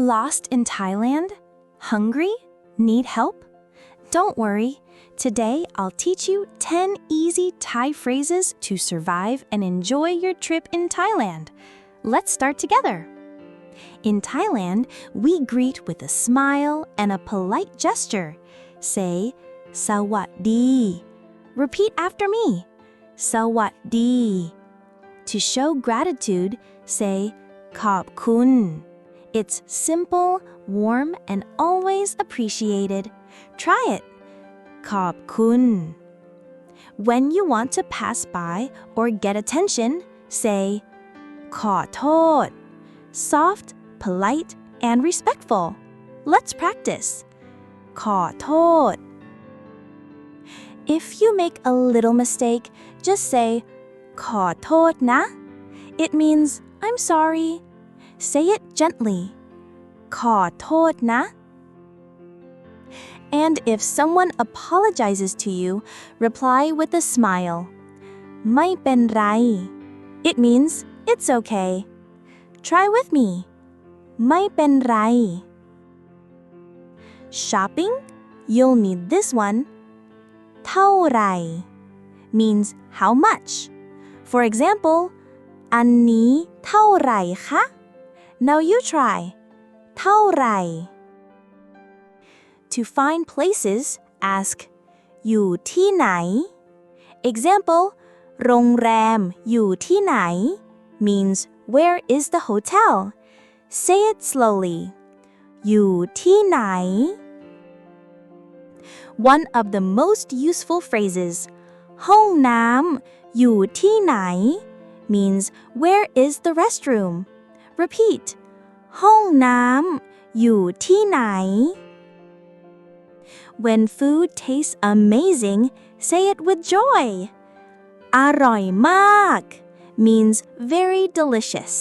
Lost in Thailand? Hungry? Need help? Don't worry. Today I'll teach you 10 easy Thai phrases to survive and enjoy your trip in Thailand. Let's start together. In Thailand, we greet with a smile and a polite gesture. Say, Sà-wàt-dii. Repeat after me. Sà-wàt-dii. To show gratitude, say, Khàawp-khun. It's simple, warm, and always appreciated. Try it. Khàawp-khun. When you want to pass by or get attention, say, ขอโทษ. Soft, polite, and respectful. Let's practice. ขอโทษ. If you make a little mistake, just say, ขอโทษนะ. It means, I'm sorry. Say it gently. ขอโทษนะ. And if someone apologizes to you, reply with a smile. ไม่เป็นไร. It means, it's okay. Try with me. ไม่เป็นไร. Shopping? You'll need this one. Thâo-rài means how much. For example, อันนี้เท่าไหร่คะ? Now you try. เท่าไหร่? To find places, ask อยู่ที่ไหน? Example, โรงแรมอยู่ที่ไหน? means where is the hotel? Say it slowly. อยู่ที่ไหน? One of the most useful phrases, ห้องน้ำอยู่ที่ไหน? means where is the restroom? Repeat. ห้องน้ำอยู่ที่ไหน? When food tastes amazing, say it with joy. อร่อยมาก means very delicious.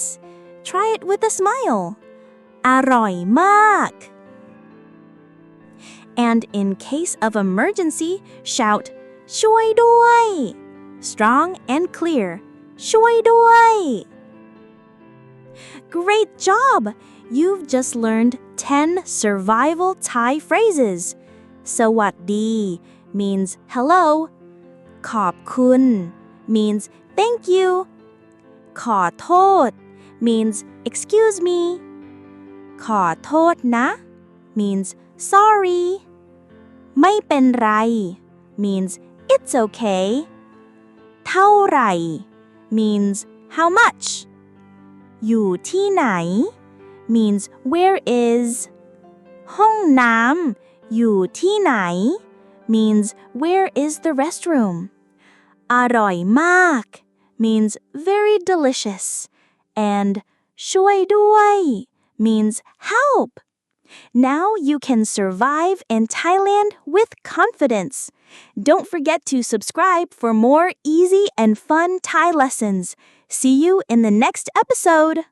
Try it with a smile. อร่อยมาก And in case of emergency, shout ช่วยด้วย Strong and clear. ช่วยด้วย Great job! You've just learned 10 survival Thai phrases. Sà-wàt-dii means hello. Khàawp-khun means thank you. ขอโทษ means excuse me. ขอโทษนะ means sorry. ไม่เป็นไร means it's okay. เท่าไหร่ means how much. อยู่ที่ไหน means where is. ห้องน้ำอยู่ที่ไหน means where is the restroom. อร่อยมาก means very delicious. And ช่วยด้วย means help. Now you can survive in Thailand with confidence. Don't forget to subscribe for more easy and fun Thai lessons. See you in the next episode.